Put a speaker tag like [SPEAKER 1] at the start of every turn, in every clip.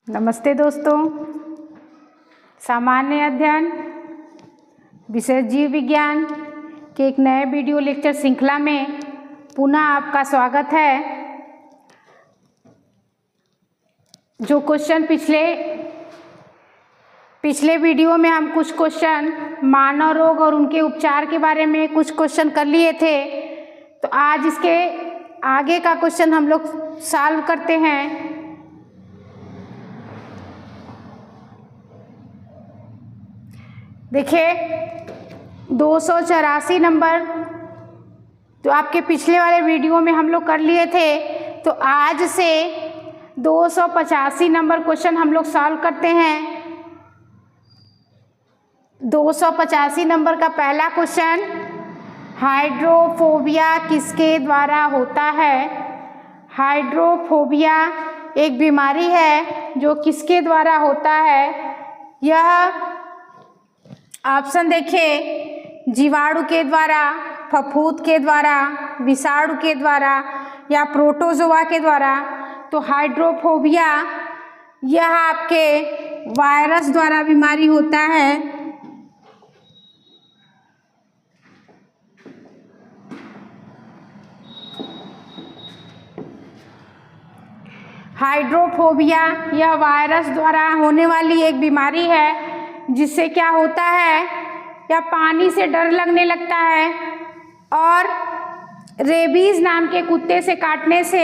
[SPEAKER 1] नमस्ते दोस्तों। सामान्य अध्ययन विषय जीव विज्ञान के एक नए वीडियो लेक्चर श्रृंखला में पुनः आपका स्वागत है। जो क्वेश्चन पिछले वीडियो में हम कुछ क्वेश्चन मानव रोग और उनके उपचार के बारे में कुछ क्वेश्चन कर लिए थे, तो आज इसके आगे का क्वेश्चन हम लोग सॉल्व करते हैं। देखिए 284 नंबर जो आपके पिछले वाले वीडियो में हम लोग कर लिए थे, तो आज से 285 नंबर क्वेश्चन हम लोग सॉल्व करते हैं। 285 नंबर का पहला क्वेश्चन, हाइड्रोफोबिया किसके द्वारा होता है? हाइड्रोफोबिया एक बीमारी है जो किसके द्वारा होता है? यह ऑप्शन देखिए, जीवाणु के द्वारा, फफूंद के द्वारा, विषाणु के द्वारा या प्रोटोजोआ के द्वारा। तो हाइड्रोफोबिया यह आपके वायरस द्वारा बीमारी होता है। हाइड्रोफोबिया यह वायरस द्वारा होने वाली एक बीमारी है जिससे क्या होता है, या पानी से डर लगने लगता है और रेबीज नाम के कुत्ते से काटने से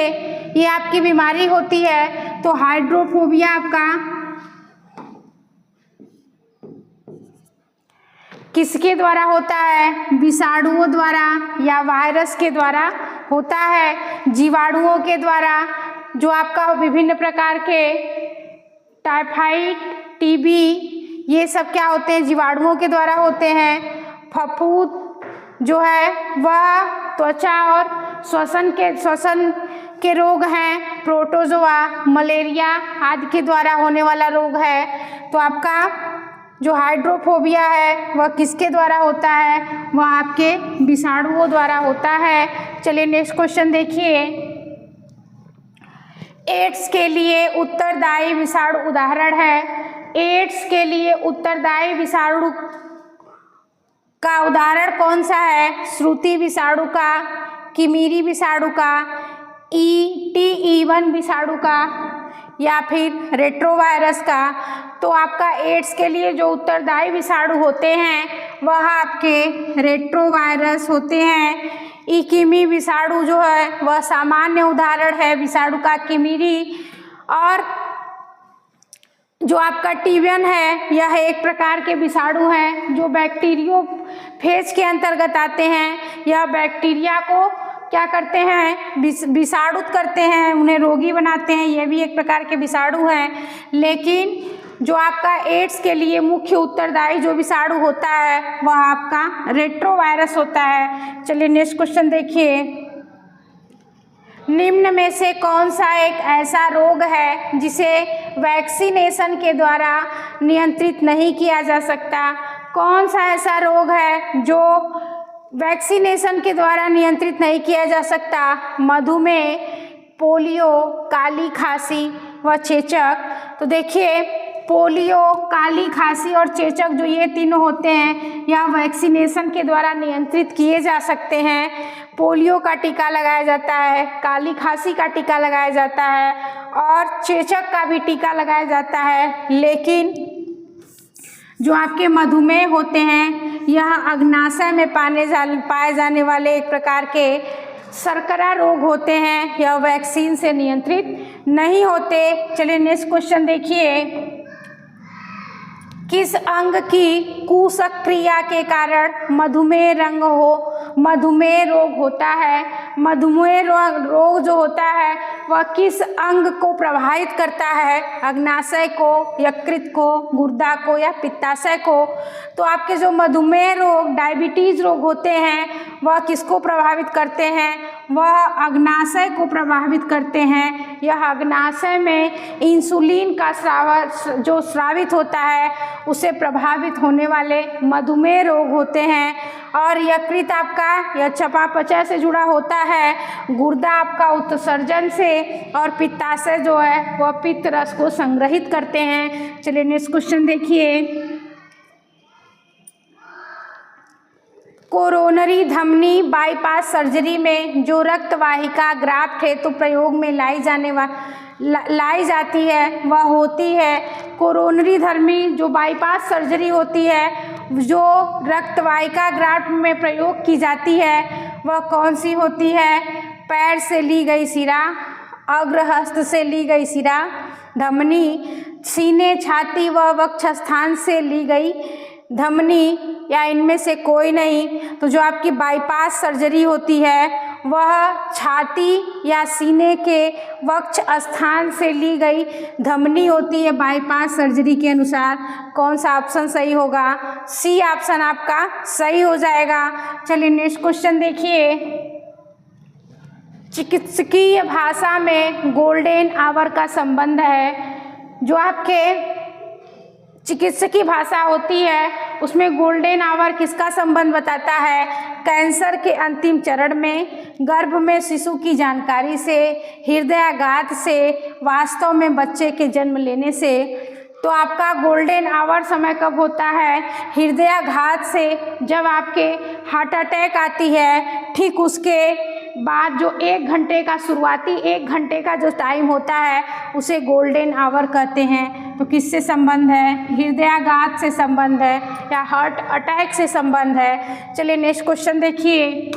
[SPEAKER 1] ये आपकी बीमारी होती है। तो हाइड्रोफोबिया आपका किसके द्वारा होता है? विषाणुओं द्वारा या वायरस के द्वारा होता है। जीवाणुओं के द्वारा, जो आपका विभिन्न प्रकार के टाइफाइड, टीबी, ये सब क्या होते हैं? जीवाणुओं के द्वारा होते हैं। फफूंद जो है वह त्वचा और श्वसन के रोग हैं। प्रोटोजोआ मलेरिया आदि के द्वारा होने वाला रोग है। तो आपका जो हाइड्रोफोबिया है वह किसके द्वारा होता है? वह आपके विषाणुओं द्वारा होता है। चलिए नेक्स्ट क्वेश्चन देखिए। एड्स के लिए उत्तरदायी विषाणु उदाहरण है। एड्स के लिए उत्तरदायी विषाणु का उदाहरण कौन सा है? श्रुति विषाणु का, किमिरी विषाणु का, TE1 विषाणु का या फिर रेट्रोवायरस का। तो आपका एड्स के लिए जो उत्तरदायी विषाणु होते हैं वह आपके रेट्रोवायरस होते हैं। किमी विषाणु जो है वह सामान्य उदाहरण है विषाणु का, किमिरी। और जो आपका T1 है यह एक प्रकार के विषाणु हैं जो बैक्टीरियोफेज के अंतर्गत आते हैं। यह बैक्टीरिया को क्या करते हैं? विषाणुत करते हैं, उन्हें रोगी बनाते हैं। यह भी एक प्रकार के विषाणु हैं। लेकिन जो आपका एड्स के लिए मुख्य उत्तरदायी जो विषाणु होता है वह आपका रेट्रोवायरस होता है। चलिए नेक्स्ट क्वेश्चन देखिए। निम्न में से कौन सा एक ऐसा रोग है जिसे वैक्सीनेशन के द्वारा नियंत्रित नहीं किया जा सकता? कौन सा ऐसा रोग है जो वैक्सीनेशन के द्वारा नियंत्रित नहीं किया जा सकता? मधुमेह, पोलियो, काली खांसी व चेचक। तो देखिए पोलियो, काली खांसी और चेचक जो ये तीनों होते हैं यह वैक्सीनेशन के द्वारा नियंत्रित किए जा सकते हैं। पोलियो का टीका लगाया जाता है, काली खांसी का टीका लगाया जाता है और चेचक का भी टीका लगाया जाता है। लेकिन जो आपके मधुमेह होते हैं यह अग्नाशय में पाए जाने वाले एक प्रकार के शर्करा रोग होते हैं। यह वैक्सीन से नियंत्रित नहीं होते। चलिए नेक्स्ट क्वेश्चन देखिए। किस अंग की कुसक्रिया के कारण मधुमेह रोग होता है? मधुमेह रोग जो होता है वह किस अंग को प्रभावित करता है? अग्नाशय को, यकृत को, गुर्दा को या पित्ताशय को? तो आपके जो मधुमेह रोग, डायबिटीज रोग होते हैं वह किसको प्रभावित करते हैं? वह अग्नाशय को प्रभावित करते हैं। यह अग्नाशय में इंसुलिन का स्रावित होता है, उसे प्रभावित होने वाले मधुमेह रोग होते हैं। और यकृत आपका यह चयापचय से जुड़ा होता है, गुर्दा आपका उत्सर्जन से, और पित्ताशय जो है वह पित्त रस को संग्रहित करते हैं। चलिए नेक्स्ट क्वेश्चन देखिए। कोरोनरी धमनी बाईपास सर्जरी में जो रक्त वाहिका ग्राफ्ट हेतु प्रयोग में लाई जाती है वह होती है कोरोनरी धमनी। जो बाईपास सर्जरी होती है, जो रक्त वाहिका ग्राफ्ट में प्रयोग की जाती है, वह कौन सी होती है? पैर से ली गई सिरा, अग्रहस्त से ली गई सिरा धमनी, सीने, छाती व वक्षस्थान से ली गई धमनी, या इनमें से कोई नहीं। तो जो आपकी बाईपास सर्जरी होती है वह छाती या सीने के वक्ष स्थान से ली गई धमनी होती है बाईपास सर्जरी के अनुसार। कौन सा ऑप्शन सही होगा? सी ऑप्शन आपका सही हो जाएगा। चलिए नेक्स्ट क्वेश्चन देखिए। चिकित्सकीय भाषा में गोल्डन आवर का संबंध है। जो आपके चिकित्सकीय भाषा होती है उसमें गोल्डन आवर किसका संबंध बताता है? कैंसर के अंतिम चरण में, गर्भ में शिशु की जानकारी से, हृदयाघात से, वास्तव में बच्चे के जन्म लेने से। तो आपका गोल्डन आवर समय कब होता है? हृदयाघात से, जब आपके हार्ट अटैक आती है, ठीक उसके बाद जो 1 घंटे का शुरुआती 1 घंटे का जो टाइम होता है उसे गोल्डन आवर कहते हैं। तो किससे संबंध है? हृदयाघात से संबंध है या हार्ट अटैक से संबंध है। चलिए नेक्स्ट क्वेश्चन देखिए।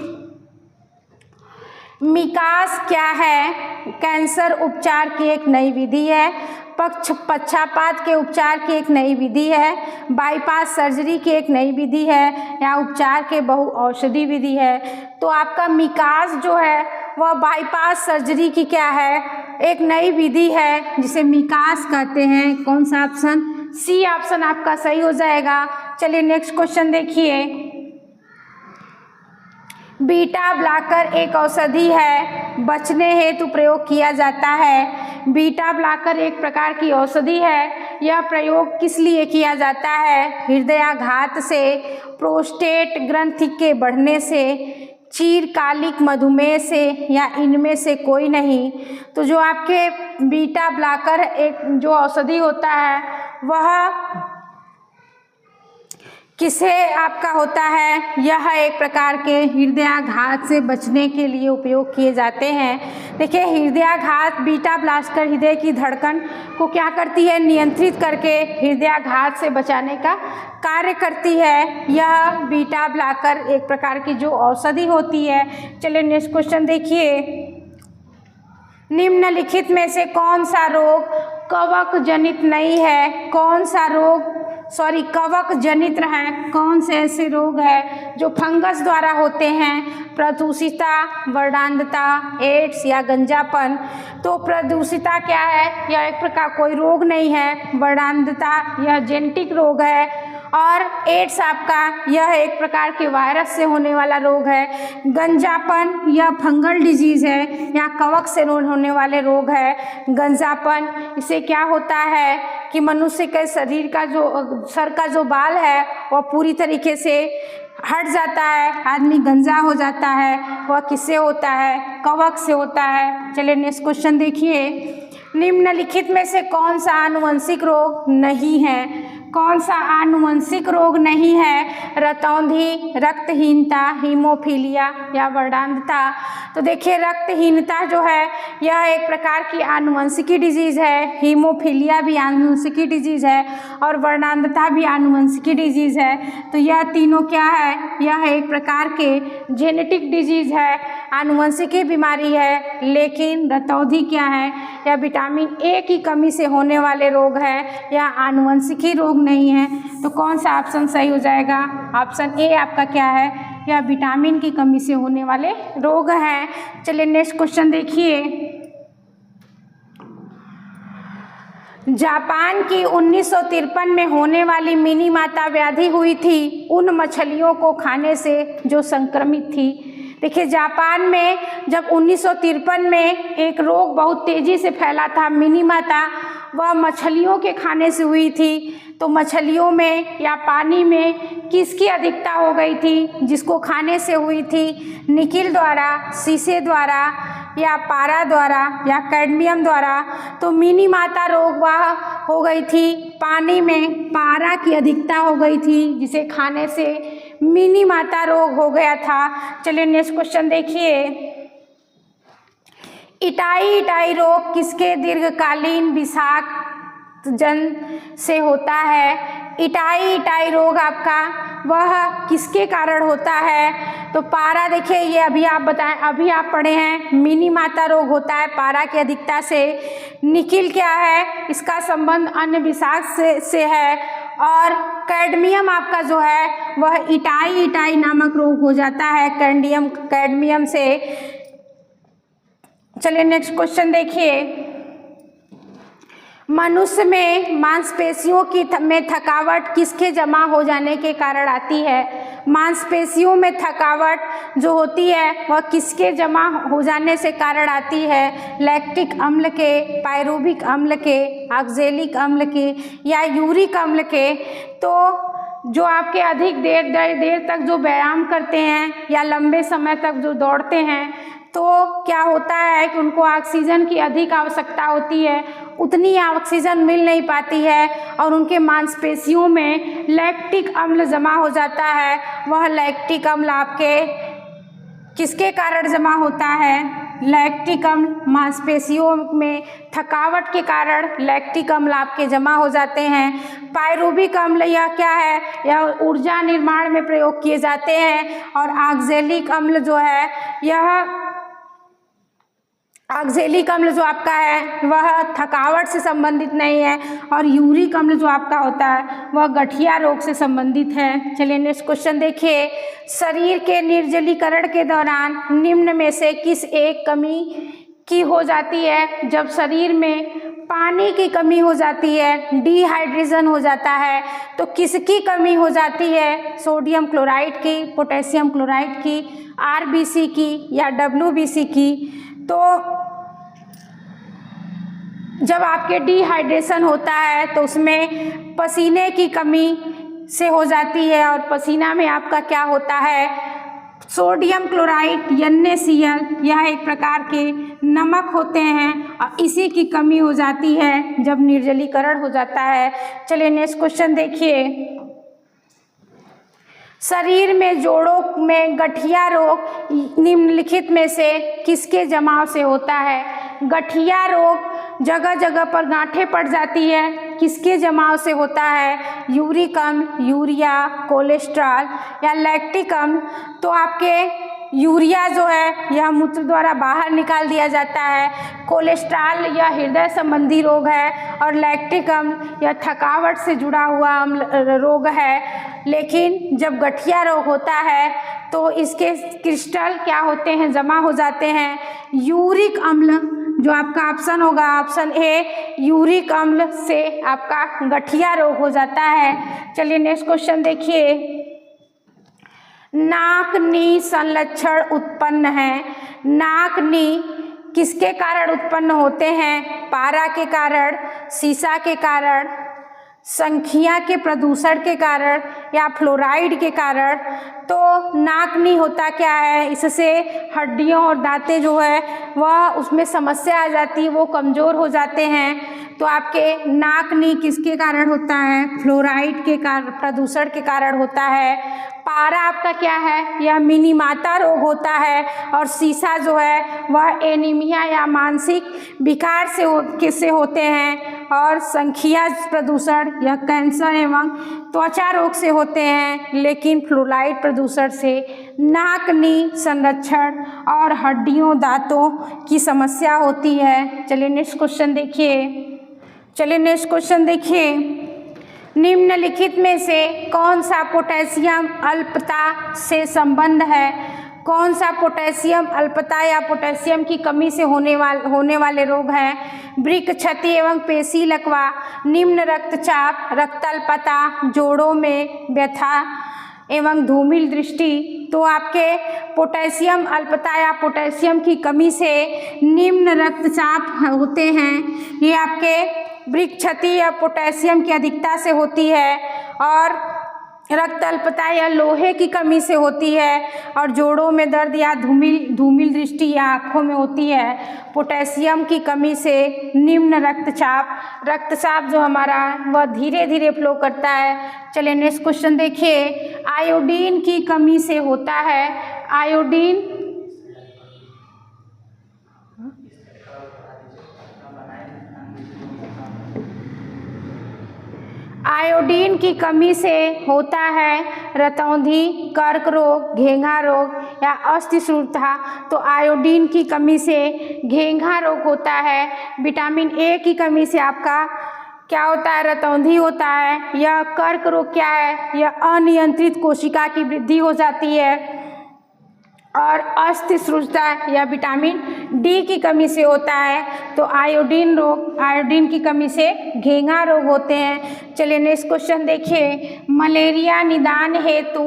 [SPEAKER 1] मिकास क्या है? कैंसर उपचार की एक नई विधि है, पक्षाघात के उपचार की एक नई विधि है, बाईपास सर्जरी की एक नई विधि है, या उपचार के बहुऔषधि विधि है। तो आपका मिकास जो है वह बाईपास सर्जरी की क्या है? एक नई विधि है जिसे मिकास कहते हैं। कौन सा ऑप्शन? सी ऑप्शन आपका सही हो जाएगा। चलिए नेक्स्ट क्वेश्चन देखिए। बीटा ब्लॉकर एक औषधि है, बचने हेतु प्रयोग किया जाता है। बीटा ब्लॉकर एक प्रकार की औषधि है। यह प्रयोग किस लिए किया जाता है? हृदयाघात से, प्रोस्टेट ग्रंथि के बढ़ने से, चिरकालिक मधुमेह से, या इनमें से कोई नहीं। तो जो आपके बीटा ब्लॉकर एक जो औषधि होता है वह किसे आपका होता है? यह एक प्रकार के हृदयाघात से बचने के लिए उपयोग किए जाते हैं। देखिए हृदयाघात, बीटा ब्लॉकर हृदय की धड़कन को क्या करती है? नियंत्रित करके हृदयाघात से बचाने का कार्य करती है। यह बीटा ब्लॉकर एक प्रकार की जो औषधि होती है। चलिए नेक्स्ट क्वेश्चन देखिए। निम्नलिखित में से कौन सा रोग कवक जनित नहीं है? कवक जनित है। कौन से ऐसे रोग है जो फंगस द्वारा होते हैं? प्रदूषिता, वर्णांधता, एड्स या गंजापन। तो प्रदूषिता क्या है? यह एक प्रकार कोई रोग नहीं है। वर्णांधता यह जेनेटिक रोग है। और एड्स आपका यह एक प्रकार के वायरस से होने वाला रोग है। गंजापन यह फंगल डिजीज है या कवक से होने वाले रोग है। गंजापन इसे क्या होता है कि मनुष्य के शरीर का जो सर का जो बाल है वह पूरी तरीके से हट जाता है, आदमी गंजा हो जाता है। वह किससे होता है? कवक से होता है। चलिए नेक्स्ट क्वेश्चन देखिए। निम्नलिखित में से कौन सा आनुवंशिक रोग नहीं है? कौन सा आनुवंशिक रोग नहीं है? रतौंधी, रक्तहीनता, हीमोफीलिया या वर्णांधता। तो देखिए रक्तहीनता जो है यह एक प्रकार की आनुवंशिकी डिजीज़ है। हीमोफीलिया भी आनुवंशिकी डिजीज़ है और वर्णांधता भी आनुवंशिकी डिजीज़ है। तो यह तीनों क्या है? यह एक प्रकार के जेनेटिक डिजीज़ है, आनुवंशिकी बीमारी है। लेकिन रतौंधी क्या है? यह विटामिन ए की कमी से होने वाले रोग है, यह आनुवंशिकी रोग नहीं है। तो कौन सा ऑप्शन सही हो जाएगा? ऑप्शन ए आपका क्या है? यह विटामिन की कमी से होने वाले रोग हैं। चलिए नेक्स्ट क्वेश्चन देखिए। जापान की 1953 में होने वाली मिनीमाता व्याधि हुई थी उन मछलियों को खाने से जो संक्रमित थी। देखिए, जापान में जब 1953 में एक रोग बहुत तेज़ी से फैला था, मिनीमाता, वह मछलियों के खाने से हुई थी। तो मछलियों में या पानी में किसकी अधिकता हो गई थी, जिसको खाने से हुई थी? निकिल द्वारा, शीशे द्वारा, या पारा द्वारा, या कैडमियम द्वारा? तो मिनीमाता रोग वह हो गई थी, पानी में पारा की अधिकता हो गई थी, जिसे खाने से मिनीमाता रोग हो गया था। चलिए नेक्स्ट क्वेश्चन देखिए। इटाई रोग किसके दीर्घकालीन विषाक्त जन से होता है? इटाई रोग आपका वह किसके कारण होता है? तो पारा, देखिए ये अभी आप बताएं, अभी आप पढ़े हैं, मिनीमाता रोग होता है पारा की अधिकता से। निकिल क्या है? इसका संबंध अन्य विषाक्त से है। और कैडमियम आपका जो है वह इटाई नामक रोग हो जाता है कैडमियम से। चलिए नेक्स्ट क्वेश्चन देखिए। मनुष्य में मांसपेशियों में थकावट किसके जमा हो जाने के कारण आती है? मांसपेशियों में थकावट जो होती है वह किसके जमा हो जाने से कारण आती है? लैक्टिक अम्ल के, पायरुविक अम्ल के, ऑक्जेलिक अम्ल के, या यूरिक अम्ल के? तो जो आपके अधिक देर तक जो व्यायाम करते हैं या लंबे समय तक जो दौड़ते हैं, तो क्या होता है कि उनको ऑक्सीजन की अधिक आवश्यकता होती है, उतनी ऑक्सीजन मिल नहीं पाती है और उनके मांसपेशियों में लैक्टिक अम्ल जमा हो जाता है। वह लैक्टिक अम्ल आपके किसके कारण जमा होता है? लैक्टिक अम्ल, मांसपेशियों में थकावट के कारण लैक्टिक अम्ल आपके जमा हो जाते हैं। पायरुविक अम्ल यह क्या है? यह ऊर्जा निर्माण में प्रयोग किए जाते हैं। और ऑक्जेलिक अम्ल जो है, यह ऑक्जेलिक अम्ल जो आपका है वह थकावट से संबंधित नहीं है। और यूरिक अम्ल जो आपका होता है वह गठिया रोग से संबंधित है। चलिए नेक्स्ट क्वेश्चन देखिए। शरीर के निर्जलीकरण के दौरान निम्न में से किस एक कमी की हो जाती है? जब शरीर में पानी की कमी हो जाती है, डिहाइड्रेशन हो जाता है, तो किसकी कमी हो जाती है? सोडियम क्लोराइड की, पोटेशियम क्लोराइड की, आरबीसी की, या डब्ल्यूबीसी की? तो जब आपके डिहाइड्रेशन होता है तो उसमें पसीने की कमी से हो जाती है। और पसीना में आपका क्या होता है? सोडियम क्लोराइड, NaCl, यह एक प्रकार के नमक होते हैं और इसी की कमी हो जाती है जब निर्जलीकरण हो जाता है। चलिए नेक्स्ट क्वेश्चन देखिए। शरीर में जोड़ों में गठिया रोग निम्नलिखित में से किसके जमाव से होता है? गठिया रोग जगह जगह पर गांठें पड़ जाती है, किसके जमाव से होता है? यूरिक अम्ल, यूरिया, कोलेस्ट्रॉल, या लैक्टिक अम्ल? तो आपके यूरिया जो है यह मूत्र द्वारा बाहर निकाल दिया जाता है। कोलेस्ट्रॉल यह हृदय संबंधी रोग है। और लैक्टिक अम्ल यह थकावट से जुड़ा हुआ रोग है। लेकिन जब गठिया रोग होता है तो इसके क्रिस्टल क्या होते हैं? जमा हो जाते हैं। यूरिक अम्ल जो आपका ऑप्शन होगा, ऑप्शन ए, यूरिक अम्ल से आपका गठिया रोग हो जाता है। चलिए नेक्स्ट क्वेश्चन देखिए। नाक-नी संलक्षण उत्पन्न है। नाक-नी किसके कारण उत्पन्न होते हैं? पारा के कारण, सीसा के कारण, संख्या के प्रदूषण के कारण, या फ्लोराइड के कारण? तो नाक-नी होता क्या है? इससे हड्डियों और दांतें जो है वह उसमें समस्या आ जाती है, वो कमज़ोर हो जाते हैं। तो आपके नाक-नी किसके कारण होता है? फ्लोराइड के कारण, प्रदूषण के कारण होता है। पारा आपका क्या है? यह मिनीमाता रोग होता है। और सीसा जो है वह एनीमिया या मानसिक विकार से होते हैं। और संख्या प्रदूषण यह कैंसर एवं त्वचा रोग से होते हैं। लेकिन फ्लोराइड प्रदूषण से नाक-नी संरक्षण और हड्डियों, दांतों की समस्या होती है। चलिए नेक्स्ट क्वेश्चन देखिए। निम्नलिखित में से कौन सा पोटेशियम अल्पता से संबंध है? कौन सा पोटेशियम अल्पता या पोटेशियम की कमी से होने वाले रोग हैं? वृक्क क्षति एवं पेशी लकवा, निम्न रक्तचाप, रक्ताल्पता, जोड़ों में व्यथा, एवं धूमिल दृष्टि। तो आपके पोटेशियम अल्पता या पोटेशियम की कमी से निम्न रक्तचाप होते हैं। ये आपके वृक्क क्षति या पोटेशियम की अधिकता से होती है, और रक्त अल्पता या लोहे की कमी से होती है, और जोड़ों में दर्द या धूमिल दृष्टि या आँखों में होती है पोटेशियम की कमी से। निम्न रक्तचाप जो हमारा वह धीरे धीरे फ्लो करता है। चलिए नेक्स्ट क्वेश्चन देखिए, आयोडीन की कमी से होता है। आयोडीन की कमी से होता है रतौंधी, कर्क रोग, घेंघा रोग या अस्थिसूरता। तो आयोडीन की कमी से घेंघा रोग होता है। विटामिन ए की कमी से आपका क्या होता है, रतौंधी होता है। यह कर्क रोग क्या है, यह अनियंत्रित कोशिका की वृद्धि हो जाती है। और अस्थिसूरता या विटामिन डी की कमी से होता है। तो आयोडीन की कमी से घेंघा रोग होते हैं। चलिए नेक्स्ट क्वेश्चन देखिए, मलेरिया निदान हेतु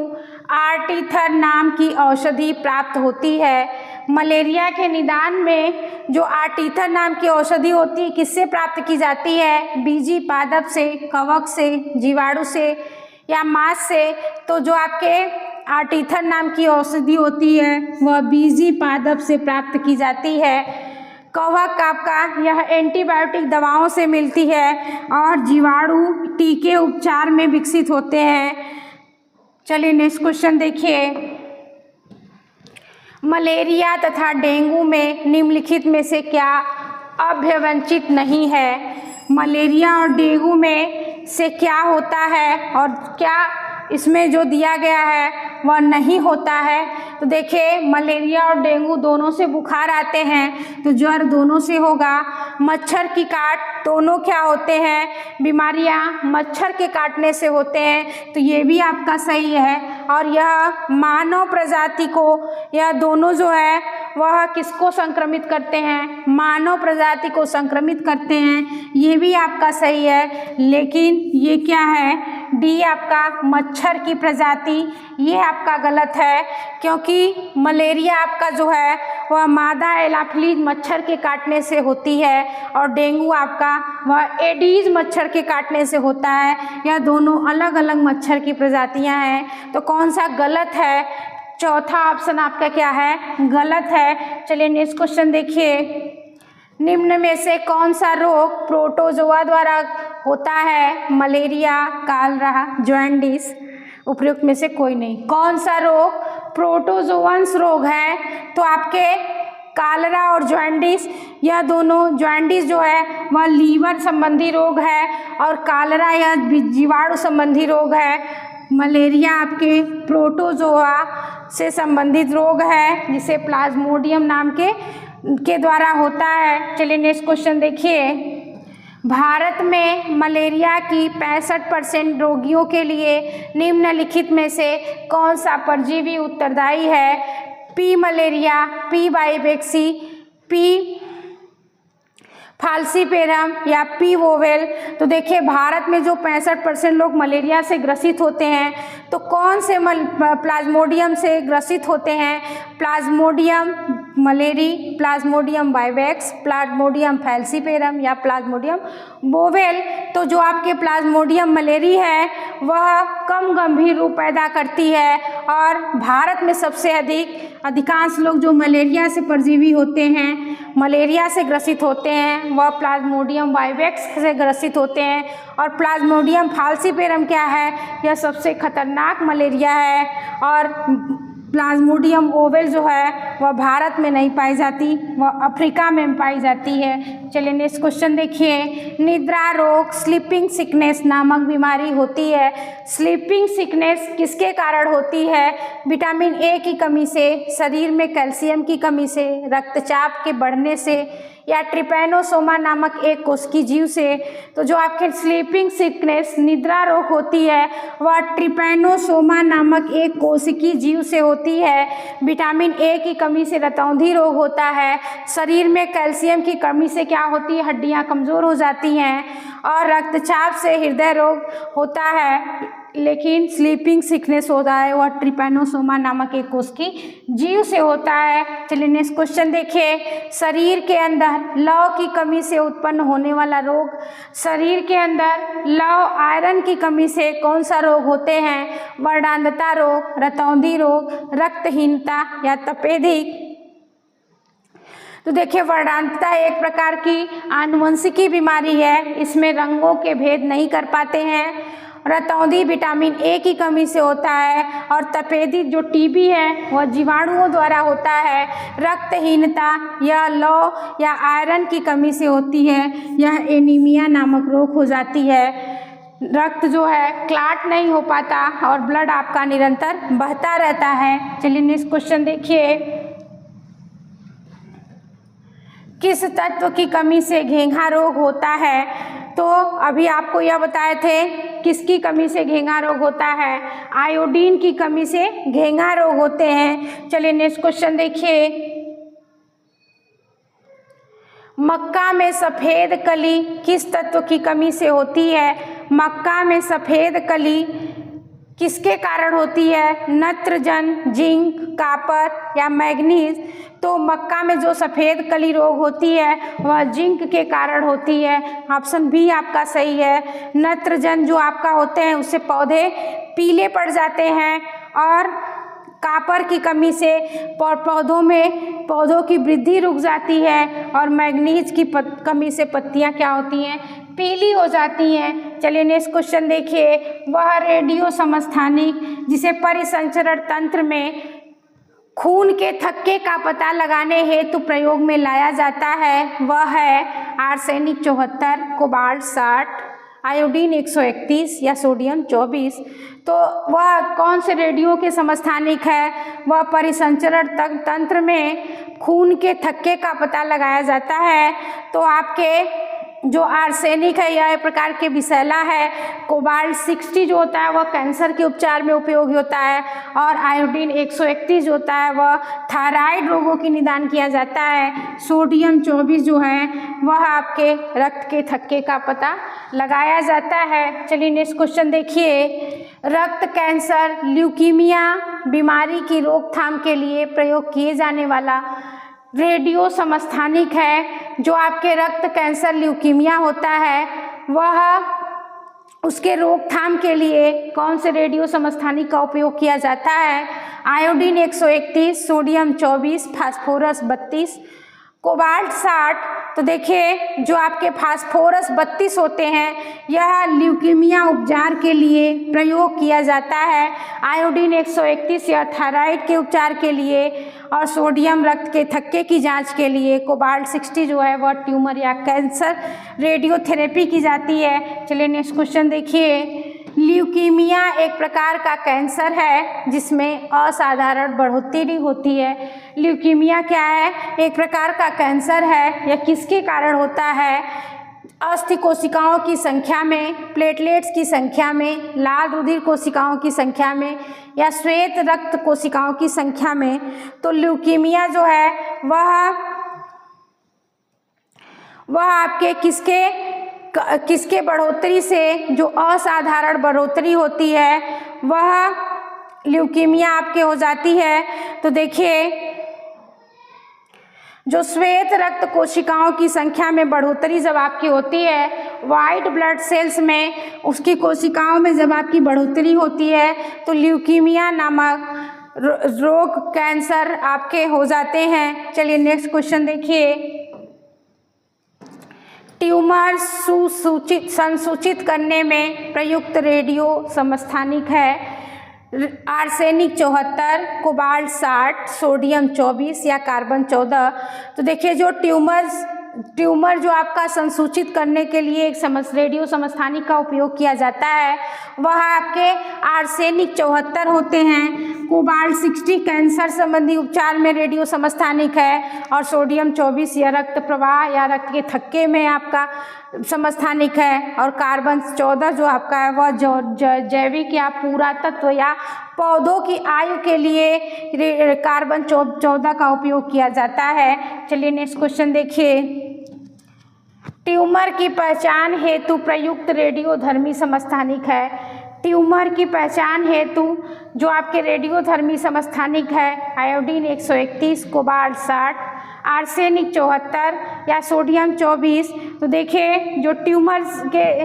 [SPEAKER 1] आर्टीथर नाम की औषधि प्राप्त होती है। मलेरिया के निदान में जो आर्टीथर नाम की औषधि होती है किससे प्राप्त की जाती है, बीजी पादप से, कवक से, जीवाणु से या मांस से। तो जो आपके आर्टीथर नाम की औषधि होती है वह बीजी पादप से प्राप्त की जाती है। कवक आपका यह एंटीबायोटिक दवाओं से मिलती है, और जीवाणु टीके उपचार में विकसित होते हैं। चलिए नेक्स्ट क्वेश्चन देखिए, मलेरिया तथा डेंगू में निम्नलिखित में से क्या अभ्यवंचित नहीं है। मलेरिया और डेंगू में से क्या होता है और क्या इसमें जो दिया गया है वह नहीं होता है। तो देखिए, मलेरिया और डेंगू दोनों से बुखार आते हैं, तो ज्वर दोनों से होगा। मच्छर की काट दोनों क्या होते हैं, बीमारियां मच्छर के काटने से होते हैं। तो ये भी आपका सही है। और यह मानव प्रजाति को, यह दोनों जो है वह किसको संक्रमित करते हैं, मानव प्रजाति को संक्रमित करते हैं। ये भी आपका सही है। लेकिन ये क्या है, डी आपका मच्छर की प्रजाति, ये आपका गलत है। क्योंकि मलेरिया आपका जो है वह मादा एनाफिलीज मच्छर के काटने से होती है, और डेंगू आपका वह एडीज मच्छर के काटने से होता है। यह दोनों अलग अलग मच्छर की प्रजातियां हैं। तो कौन सा गलत है, चौथा ऑप्शन आपका क्या है, गलत है। चलिए नेक्स्ट क्वेश्चन देखिए, निम्न में से कौन सा रोग प्रोटोजोआ द्वारा होता है, मलेरिया, कालरा, जॉन्डिस। उपयुक्त में से कोई नहीं। कौन सा रोग प्रोटोजोअन्स रोग है, तो आपके कालरा और जॉन्डिस, यह दोनों, जॉन्डिस जो है वह लीवर संबंधी रोग है, और कालरा यह जीवाणु संबंधी रोग है। मलेरिया आपके प्रोटोजोआ से संबंधित रोग है, जिसे प्लाज्मोडियम नाम के द्वारा होता है। चलिए नेक्स्ट क्वेश्चन देखिए, भारत में मलेरिया की 65% रोगियों के लिए निम्नलिखित में से कौन सा परजीवी उत्तरदायी है, P malaria, P vivax, P falciparum या पी वोवेल। तो देखिए, भारत में जो 65% लोग मलेरिया से ग्रसित होते हैं, तो कौन से प्लाज्मोडियम से ग्रसित होते हैं, Plasmodium malariae, Plasmodium vivax, Plasmodium falciparum या प्लाज्मोडियम वोवेल। तो जो आपके प्लाज्मोडियम मलेरी है वह कम गंभीर रूप पैदा करती है, और भारत में सबसे अधिकांश लोग जो मलेरिया से परजीवी होते हैं, मलेरिया से ग्रसित होते हैं, वह प्लाज्मोडियम वाइवेक्स से ग्रसित होते हैं। और प्लाज्मोडियम फाल्सीपेरम क्या है, यह सबसे खतरनाक मलेरिया है, और प्लाज्मोडियम ओवेल जो है वह भारत में नहीं पाई जाती, वह अफ्रीका में पाई जाती है। चलिए नेक्स्ट क्वेश्चन देखिए, निद्रा रोग, स्लीपिंग सिकनेस नामक बीमारी होती है। स्लीपिंग सिकनेस किसके कारण होती है, विटामिन ए की कमी से, शरीर में कैल्शियम की कमी से, रक्तचाप के बढ़ने से, या ट्रिपैनोसोमा नामक एक कोशिकीय जीव से। तो जो आपके स्लीपिंग सिकनेस, निद्रा रोग होती है, वह ट्रिपैनोसोमा नामक एक कोशिकीय जीव से होती है। विटामिन ए की कमी से रतौंधी रोग होता है। शरीर में कैल्शियम की कमी से क्या होती है, हड्डियां कमज़ोर हो जाती हैं। और रक्तचाप से हृदय रोग होता है। लेकिन स्लीपिंग सिकनेस होता है वह ट्रिपैनोसोमा नामक एक कोश की जीव से होता है। चलिए नेक्स्ट क्वेश्चन देखिए, शरीर के अंदर लौह की कमी से उत्पन्न होने वाला रोग। शरीर के अंदर लौह आयरन की कमी से कौन सा रोग होते हैं? वर्णांधता रोग, रतौंधी रोग, रक्तहीनता या तपेदिक। तो देखिए वर्णांधता एक प्रकार की आनुवंशिकी बीमारी है, इसमें रंगों के भेद नहीं कर पाते हैं। रतौंधी विटामिन ए की कमी से होता है और तपेदिक जो टीबी है वह जीवाणुओं द्वारा होता है। रक्तहीनता यह लौह या आयरन की कमी से होती है, यह एनीमिया नामक रोग हो जाती है। रक्त जो है क्लाट नहीं हो पाता और ब्लड आपका निरंतर बहता रहता है। चलिए नेक्स्ट क्वेश्चन देखिए, किस तत्व की कमी से घेंघा रोग होता है? तो अभी आपको यह बताए थे किसकी कमी से घेंघा रोग होता है? आयोडीन की कमी से घेंघा रोग होते हैं। चलिए नेक्स्ट क्वेश्चन देखिए, मक्का में सफ़ेद कली किस तत्व की कमी से होती है? मक्का में सफ़ेद कली किसके कारण होती है? नत्रजन, जिंक, कापर या मैग्नीज। तो मक्का में जो सफ़ेद कली रोग होती है वह जिंक के कारण होती है। ऑप्शन बी आपका सही है। नत्रजन जो आपका होते हैं उससे पौधे पीले पड़ जाते हैं और कापर की कमी से पौधों की वृद्धि रुक जाती है और मैग्नीज की कमी से पत्तियां क्या होती हैं? पीली हो जाती हैं। चलिए नेक्स्ट क्वेश्चन देखिए, वह रेडियो समस्थानिक जिसे परिसंचरण तंत्र में खून के थक्के का पता लगाने हेतु प्रयोग में लाया जाता है वह है आर्सेनिक 74, कोबाल्ट 60, आयोडीन 131 या सोडियम 24। तो वह कौन से रेडियो के समस्थानिक है? वह परिसंचरण तंत्र में खून के थक्के का पता लगाया जाता है। तो आपके जो आर्सेनिक है यह एक प्रकार के विषैला है। कोबाल्ट 60 जो होता है वह कैंसर के उपचार में उपयोगी होता है और आयोडीन 131 जो होता है वह थायराइड रोगों की निदान किया जाता है। सोडियम 24 जो है वह आपके रक्त के थक्के का पता लगाया जाता है। चलिए नेक्स्ट क्वेश्चन देखिए, रक्त कैंसर, ल्यूकीमिया बीमारी की रोकथाम के लिए प्रयोग किए जाने वाला रेडियो समस्थानिक है। जो आपके रक्त कैंसर ल्यूकीमिया होता है वह उसके रोकथाम के लिए कौन से रेडियो समस्थानिक का उपयोग किया जाता है? Iodine 131, sodium 24, phosphorus 32, cobalt 60। तो देखिए जो आपके फास्फोरस 32 होते हैं यह ल्यूकीमिया उपचार के लिए प्रयोग किया जाता है। आयोडीन 131 या थायराइड के उपचार के लिए और सोडियम रक्त के थक्के की जांच के लिए। कोबाल्ट 60 जो है वह ट्यूमर या कैंसर रेडियोथेरेपी की जाती है। चलिए नेक्स्ट क्वेश्चन देखिए, ल्यूकीमिया एक प्रकार का कैंसर है जिसमें असाधारण बढ़ोतरी होती है। ल्यूकीमिया क्या है? एक प्रकार का कैंसर है। यह किसके कारण होता है? अस्थि कोशिकाओं की संख्या में, प्लेटलेट्स की संख्या में, लाल रुधिर कोशिकाओं की संख्या में या श्वेत रक्त कोशिकाओं की संख्या में। तो ल्यूकीमिया जो है वह आपके किसके बढ़ोतरी से, जो असाधारण बढ़ोतरी होती है वह ल्यूकीमिया आपके हो जाती है। तो देखिए जो श्वेत रक्त कोशिकाओं की संख्या में बढ़ोतरी जब आपकी होती है, वाइट ब्लड सेल्स में उसकी कोशिकाओं में जब आपकी बढ़ोतरी होती है तो ल्यूकीमिया नामक रोग, कैंसर आपके हो जाते हैं। चलिए नेक्स्ट क्वेश्चन देखिए, ट्यूमर संसूचित करने में प्रयुक्त रेडियो समस्थानिक है आर्सेनिक 74, कोबाल्ट 60, सोडियम 24 या कार्बन 14। तो देखिए जो ट्यूमर जो आपका संसूचित करने के लिए एक रेडियो समस्थानिक का उपयोग किया जाता है वह आपके आर्सेनिक 74 होते हैं। कोबाल्ट 60 कैंसर संबंधी उपचार में रेडियो समस्थानिक है और सोडियम 24 या रक्त प्रवाह या रक्त के थक्के में आपका समस्थानिक है और कार्बन 14 जो आपका है वह जैविक या पुरातत्व या पौधों की आयु के लिए कार्बन 14 का उपयोग किया जाता है। चलिए नेक्स्ट क्वेश्चन देखिए, ट्यूमर की पहचान हेतु प्रयुक्त रेडियोधर्मी समस्थानिक है। ट्यूमर की पहचान हेतु जो आपके रेडियोधर्मी समस्थानिक है, आयोडीन 131, कोबाल्ट 60, आर्सेनिक 74 या सोडियम 24। तो देखिए जो ट्यूमर्स के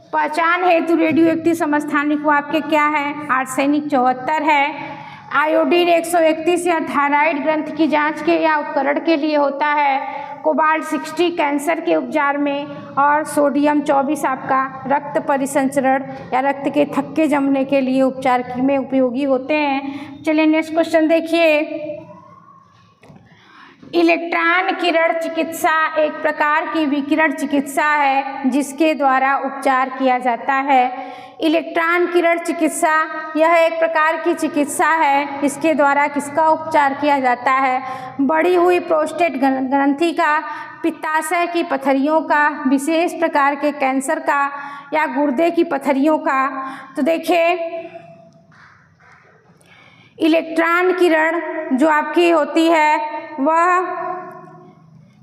[SPEAKER 1] पहचान हेतु रेडियो एक्टिव समस्थानिक वो आपके क्या है, आर्सेनिक 74 है। आयोडीन 131 या थायराइड ग्रंथि की जांच के या उपकरण के लिए होता है। कोबाल्ट 60 कैंसर के उपचार में, और सोडियम 24 आपका रक्त परिसंचरण या रक्त के थक्के जमने के लिए उपचार में उपयोगी होते हैं। चलिए नेक्स्ट क्वेश्चन देखिए। इलेक्ट्रॉन किरण चिकित्सा एक प्रकार की विकिरण चिकित्सा है जिसके द्वारा उपचार किया जाता है। इलेक्ट्रॉन किरण चिकित्सा यह एक प्रकार की चिकित्सा है इसके द्वारा किसका उपचार किया जाता है, बढ़ी हुई प्रोस्टेट ग्रंथि का, पित्ताशय की पथरियों का, विशेष प्रकार के कैंसर का या गुर्दे की पथरियों का। तो देखिए इलेक्ट्रॉन किरण जो आपकी होती है वह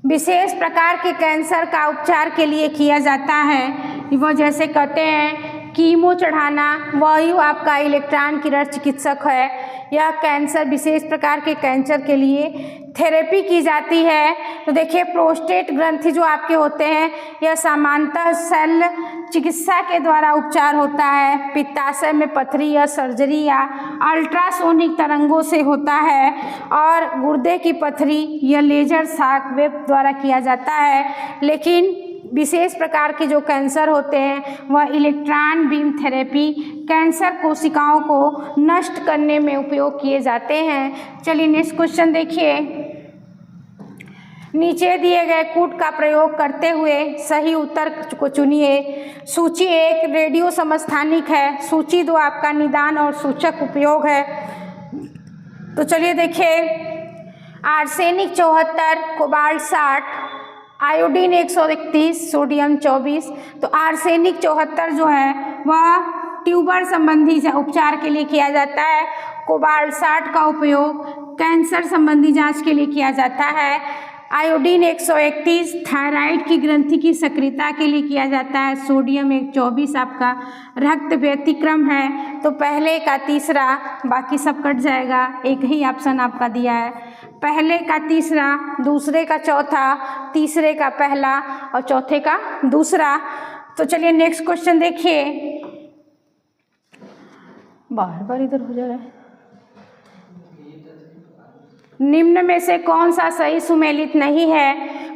[SPEAKER 1] विशेष प्रकार के कैंसर का उपचार के लिए किया जाता है। वह जैसे कहते हैं कीमो चढ़ाना, वही आपका इलेक्ट्रॉन किरण चिकित्सक है। यह कैंसर, विशेष प्रकार के कैंसर के लिए थेरेपी की जाती है। तो देखिए प्रोस्टेट ग्रंथि जो आपके होते हैं यह सामान्यतः सेल चिकित्सा के द्वारा उपचार होता है। पित्ताशय में पथरी या सर्जरी या अल्ट्रासोनिक तरंगों से होता है, और गुर्दे की पथरी या लेजर शॉक वेव द्वारा किया जाता है। लेकिन विशेष प्रकार के जो कैंसर होते हैं वह इलेक्ट्रॉन बीम थेरेपी कैंसर कोशिकाओं को नष्ट करने में उपयोग किए जाते हैं। चलिए नेक्स्ट क्वेश्चन देखिए। नीचे दिए गए कूट का प्रयोग करते हुए सही उत्तर को चुनिए। सूची 1 रेडियो समस्थानिक है, सूची 2 आपका निदान और सूचक उपयोग है। तो चलिए देखिए आर्सेनिक 74, कोबाल्ट 60, आयोडीन 131, सोडियम 24। तो आर्सेनिक 74 जो है वह ट्यूबर संबंधी उपचार के लिए किया जाता है। कोबाल्ट 60 का उपयोग कैंसर संबंधी जांच के लिए किया जाता है। आयोडीन 131 थायराइड की ग्रंथि की सक्रियता के लिए किया जाता है। सोडियम 124 आपका रक्त व्यतिक्रम है। तो पहले का तीसरा, बाकी सब कट जाएगा, एक ही ऑप्शन आपका दिया है। पहले का तीसरा, दूसरे का चौथा, तीसरे का पहला और चौथे का दूसरा। तो चलिए नेक्स्ट क्वेश्चन देखिए। बार बार इधर हो जा रहा है। निम्न में से कौन सा सही सुमेलित नहीं है?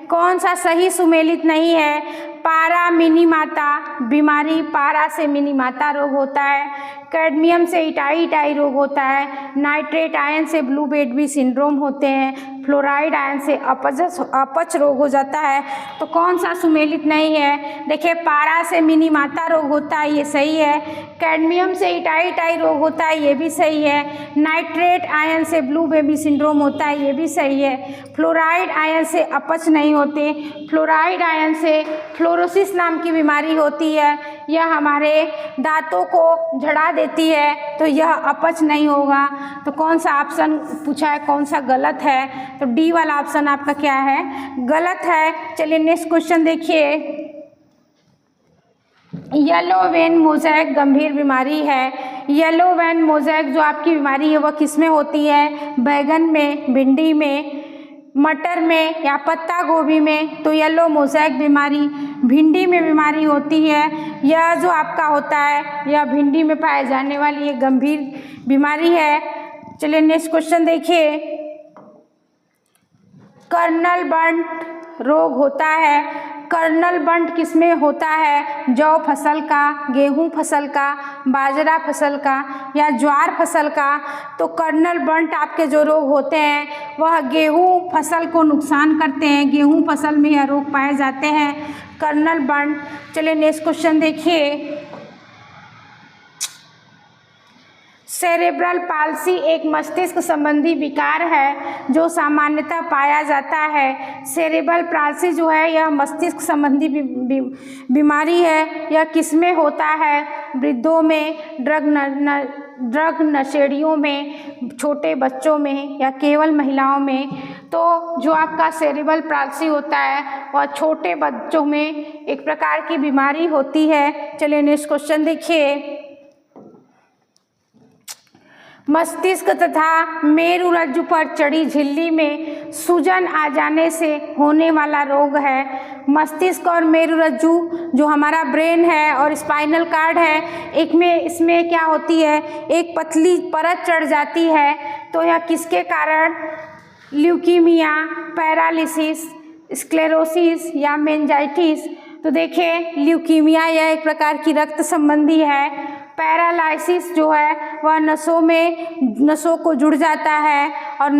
[SPEAKER 1] कौन सा सही सुमेलित नहीं है? पारा मिनीमाता बीमारी, पारा से मिनीमाता रोग होता है। कैडमियम से इटाई रोग होता है। नाइट्रेट आयन से ब्लू बेडवी सिंड्रोम होते हैं। फ्लोराइड आयन से अपच रोग हो जाता है। तो कौन सा सुमेलित नहीं है? देखिए पारा से मिनीमाता रोग होता है, ये सही है। कैडमियम से इटाई रोग होता है, ये भी सही है। नाइट्रेट आयन से ब्लू बेबी सिंड्रोम होता है, ये भी सही है। फ्लोराइड आयन से अपच नहीं होते। फ्लोराइड आयन से फ्लोरोसिस नाम की बीमारी होती है, यह हमारे दांतों को झड़ा देती है, तो यह अपच नहीं होगा। तो कौन सा ऑप्शन पूछा है, कौन सा गलत है? तो डी वाला ऑप्शन आपका क्या है, गलत है। चलिए नेक्स्ट क्वेश्चन देखिए। येलो वेन मोज़ेक गंभीर बीमारी है। येलो वेन मोज़ेक जो आपकी बीमारी है वह किस में होती है? बैगन में, भिंडी में, मटर में या पत्ता गोभी में? तो येलो मोज़ेक बीमारी भिंडी में बीमारी होती है। यह जो आपका होता है यह भिंडी में पाए जाने वाली एक गंभीर बीमारी है। चलिए नेक्स्ट क्वेश्चन देखिए। कर्नल बंट रोग होता है। कर्नल बंट किसमें होता है? जौ फसल का, गेहूं फसल का, बाजरा फसल का या ज्वार फसल का? तो कर्नल बंट आपके जो रोग होते हैं वह गेहूं फसल को नुकसान करते हैं। गेहूं फसल में यह रोग पाए जाते हैं, कर्नल बंट। चलिए नेक्स्ट क्वेश्चन देखिए। सेरेब्रल पाल्सी एक मस्तिष्क संबंधी विकार है जो सामान्यतः पाया जाता है। सेरेब्रल पाल्सी जो है यह मस्तिष्क संबंधी बीमारी है। यह किसमें होता है? वृद्धों में, ड्रग नशेड़ियों में, छोटे बच्चों में या केवल महिलाओं में? तो जो आपका सेरेब्रल पाल्सी होता है वह छोटे बच्चों में एक प्रकार की बीमारी होती है। चलिए नेक्स्ट क्वेश्चन देखिए। मस्तिष्क तथा मेरुरज्जु पर चढ़ी झिल्ली में सूजन आ जाने से होने वाला रोग है। मस्तिष्क और मेरुरज्जु जो हमारा ब्रेन है और स्पाइनल कार्ड है, इसमें क्या होती है, एक पतली परत चढ़ जाती है। तो यह किसके कारण, ल्यूकीमिया, पैरालिसिस, स्क्लेरोसिस या मेनिंजाइटिस। तो देखिए ल्यूकीमिया यह एक प्रकार की रक्त संबंधी है। पैरालिसिस जो है वह नसों को जुड़ जाता है और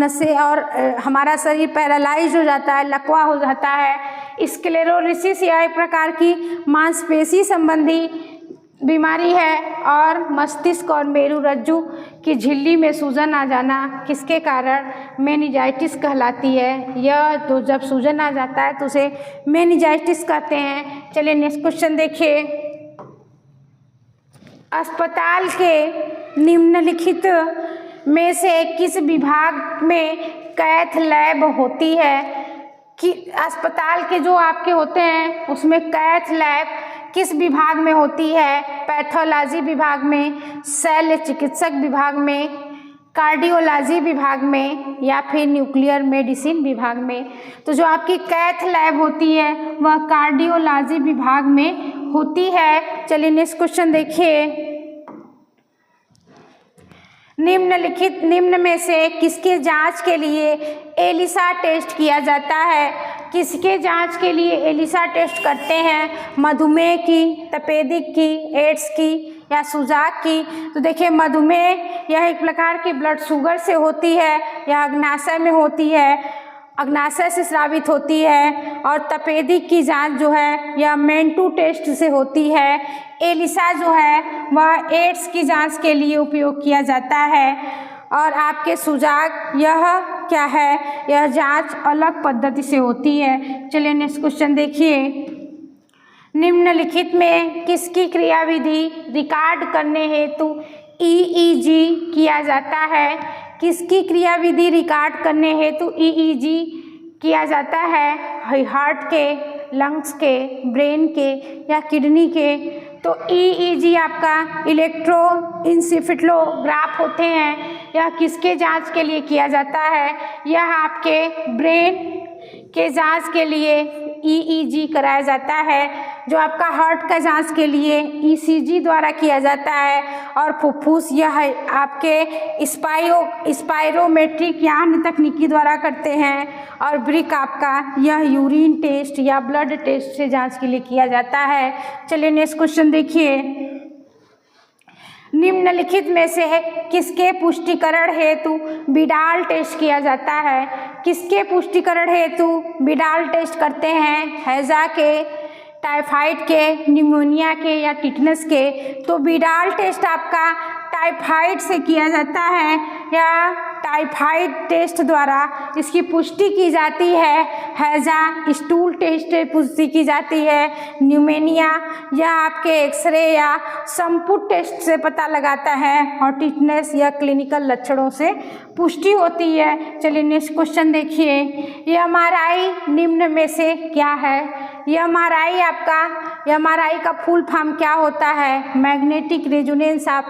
[SPEAKER 1] हमारा शरीर पैरालाइज हो जाता है, लकवा हो जाता है। स्क्लेरोसिस यह एक प्रकार की मांसपेशी संबंधी बीमारी है। और मस्तिष्क और मेरुरज्जु की झिल्ली में सूजन आ जाना किसके कारण, मेनिंजाइटिस कहलाती है। यह तो जब सूजन आ जाता है तो उसे मेनिंजाइटिस कहते हैं। चलिए नेक्स्ट क्वेश्चन देखिए। अस्पताल के निम्नलिखित में से किस विभाग में कैथ लैब होती है? कि अस्पताल के जो आपके होते हैं उसमें कैथ लैब किस विभाग में होती है? पैथोलॉजी विभाग में, शल्य चिकित्सक विभाग में, कार्डियोलॉजी विभाग में या फिर न्यूक्लियर मेडिसिन विभाग में। तो जो आपकी कैथ लैब होती है वह कार्डियोलॉजी विभाग में होती है। चलिए नेक्स्ट क्वेश्चन देखिए। निम्न में से किसके जांच के लिए एलिसा टेस्ट किया जाता है? किसके जांच के लिए एलिसा टेस्ट करते हैं? मधुमेह की, तपेदिक की, एड्स की या सुजाक की। तो देखिए मधुमेह यह एक प्रकार की ब्लड शुगर से होती है, यह अग्नाशय में होती है, अग्नाशय से स्रावित होती है। और तपेदिक की जांच जो है यह मेंटू टेस्ट से होती है। एलिसा जो है वह एड्स की जांच के लिए उपयोग किया जाता है। और आपके सुजाक यह क्या है, यह जांच अलग पद्धति से होती है। चलिए नेक्स्ट क्वेश्चन देखिए। निम्नलिखित में किसकी क्रियाविधि रिकॉर्ड करने हेतु ईईजी किया जाता है? किसकी क्रियाविधि रिकॉर्ड करने हेतु ईईजी किया जाता है? हार्ट के, लंग्स के, ब्रेन के या किडनी के। तो ईईजी आपका इलेक्ट्रोइंसेफेलोग्राफ होते हैं। यह किसके जांच के लिए किया जाता है? यह आपके ब्रेन के जांच के लिए ईईजी कराया जाता है। जो आपका हार्ट का जांच के लिए ईसीजी द्वारा किया जाता है। और फुफ्फुस यह आपके स्पायरोमेट्रिक या अन्य तकनीकी द्वारा करते हैं। और ब्रिक आपका यह यूरिन टेस्ट या ब्लड टेस्ट से जांच के लिए किया जाता है। चलिए नेक्स्ट क्वेश्चन देखिए। निम्नलिखित में से किसके पुष्टिकरण हेतु विडाल टेस्ट किया जाता है? किसके पुष्टिकरण हेतु विडाल टेस्ट करते हैं? हैजा के, टाइफाइड के, निमोनिया के या टिटनस के। तो विडाल टेस्ट आपका टाइफाइड से किया जाता है या टाइफाइड टेस्ट द्वारा इसकी पुष्टि की जाती है। हैजा स्टूल टेस्ट से पुष्टि की जाती है। न्यूमोनिया या आपके एक्सरे या संपुट टेस्ट से पता लगाता है। और टिटनस या क्लिनिकल लक्षणों से पुष्टि होती है। चलिए नेक्स्ट क्वेश्चन देखिए। एमआरआई निम्न में से क्या है? एमआरआई आपका, एमआरआई का फुल फॉर्म क्या होता है? Magnetic resonance of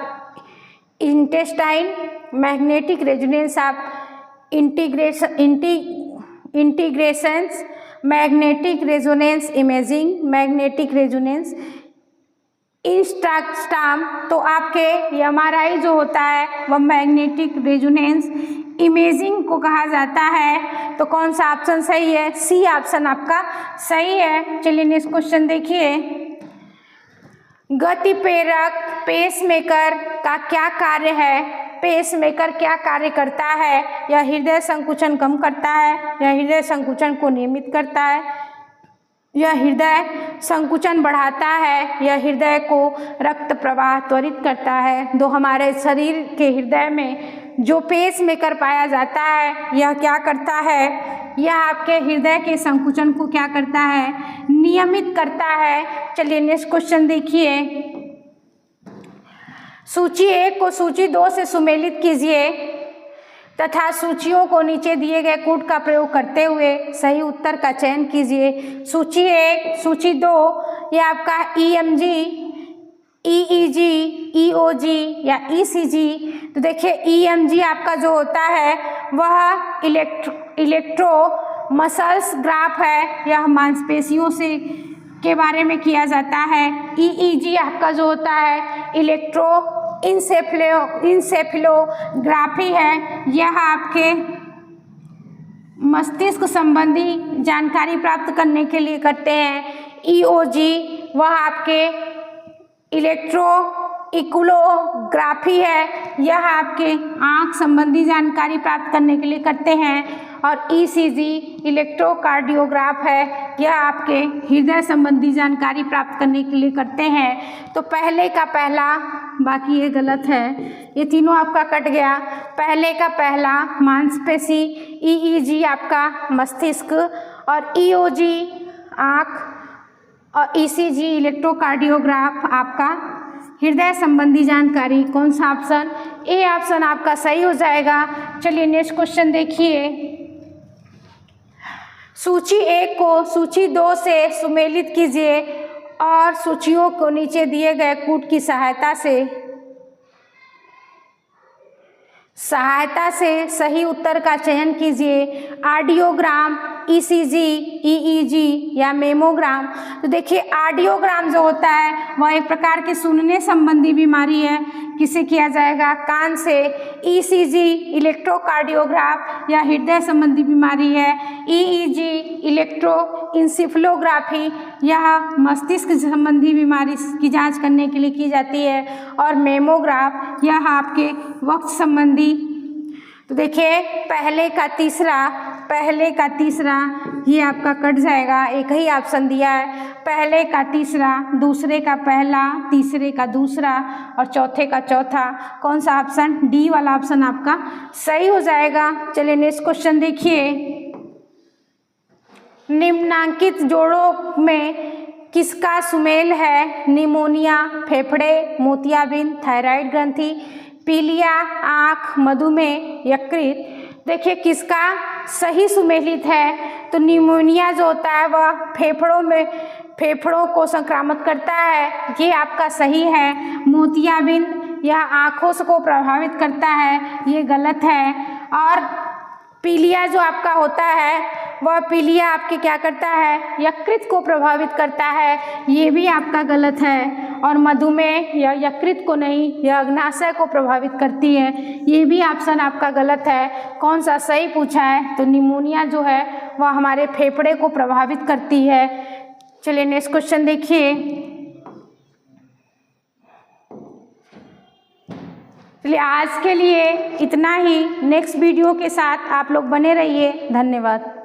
[SPEAKER 1] intestine, magnetic resonance of integrations, magnetic resonance imaging, magnetic resonance इंस्ट्रास्टाम। तो आपके एमआरआई जो होता है वह मैग्नेटिक रेजोनेंस इमेजिंग को कहा जाता है। तो कौन सा ऑप्शन सही है? सी ऑप्शन आपका सही है। चलिए नेक्स्ट क्वेश्चन देखिए। गति प्रेरक पेसमेकर का क्या कार्य है? पेसमेकर क्या कार्य करता है? यह हृदय संकुचन कम करता है, यह हृदय संकुचन को नियमित करता है, यह हृदय संकुचन बढ़ाता है, यह हृदय को रक्त प्रवाह त्वरित करता है। तो हमारे शरीर के हृदय में जो पेसमेकर पाया जाता है यह क्या करता है? यह आपके हृदय के संकुचन को क्या करता है? नियमित करता है। चलिए नेक्स्ट क्वेश्चन देखिए। सूची 1 को सूची 2 से सुमेलित कीजिए तथा सूचियों को नीचे दिए गए कोड का प्रयोग करते हुए सही उत्तर का चयन कीजिए। सूची 1, सूची 2 ये आपका ईएमजी, ईईजी, ईओजी या ईसीजी। तो देखिए EMG आपका जो होता है वह इलेक्ट्रो मसल्स ग्राफ है, यह मांसपेशियों से के बारे में किया जाता है। EEG आपका जो होता है इलेक्ट्रो इंसेफेलोग्राफी है, यह आपके मस्तिष्क संबंधी जानकारी प्राप्त करने के लिए करते हैं। EOG वह आपके इलेक्ट्रोइकुलोग्राफी है, यह आपके आँख संबंधी जानकारी प्राप्त करने के लिए करते हैं। और ECG इलेक्ट्रोकार्डियोग्राफ है, यह आपके हृदय संबंधी जानकारी प्राप्त करने के लिए करते हैं। तो पहले का पहला, बाकी ये गलत है, ये तीनों आपका कट गया। पहले का पहला मांसपेशी, EEG आपका मस्तिष्क, और EOG आँख, और ECG इलेक्ट्रोकार्डियोग्राफ आपका हृदय संबंधी जानकारी। कौन सा ऑप्शन? ए ऑप्शन आपका सही हो जाएगा। चलिए नेक्स्ट क्वेश्चन देखिए। सूची 1 को सूची 2 से सुमेलित कीजिए और सूचियों को नीचे दिए गए कूट की सहायता से सही उत्तर का चयन कीजिए। ऑडियोग्राम, ECG, EEG या मेमोग्राम। तो देखिए ऑडियोग्राम जो होता है वह एक प्रकार की सुनने संबंधी बीमारी है, किसे किया जाएगा? कान से। ECG इलेक्ट्रोकार्डियोग्राफ या हृदय संबंधी बीमारी है। EEG इलेक्ट्रोइंसेफेलोग्राफी, यह मस्तिष्क संबंधी बीमारी की जांच करने के लिए की जाती है। और मेमोग्राफ यह आपके वक्त संबंधी। तो देखिए पहले का तीसरा ये आपका कट जाएगा, एक ही ऑप्शन दिया है। पहले का तीसरा, दूसरे का पहला, तीसरे का दूसरा और चौथे का चौथा। कौन सा ऑप्शन? डी वाला ऑप्शन आपका सही हो जाएगा। चलिए नेक्स्ट क्वेश्चन देखिए। निम्नांकित जोड़ों में किसका सुमेल है? निमोनिया, फेफड़े, मोतियाबिंद, थायराइड ग्रंथि, पीलिया, आँख, मधुमेह, यकृत। देखिए किसका सही सुमेलित है? तो निमोनिया जो होता है वह फेफड़ों को संक्रामक करता है, ये आपका सही है। मोतियाबिंद यह आँखों को प्रभावित करता है, ये गलत है। और पीलिया जो आपका होता है वह पीलिया आपके क्या करता है? यकृत को प्रभावित करता है, ये भी आपका गलत है। और मधुमेह यह यकृत को नहीं, यह अग्नाशय को प्रभावित करती है, ये भी ऑप्शन आपका गलत है। कौन सा सही पूछा है? तो निमोनिया जो है वह हमारे फेफड़े को प्रभावित करती है। चलिए नेक्स्ट क्वेश्चन देखिए। चलिए आज के लिए इतना ही। नेक्स्ट वीडियो के साथ आप लोग बने रहिए। धन्यवाद।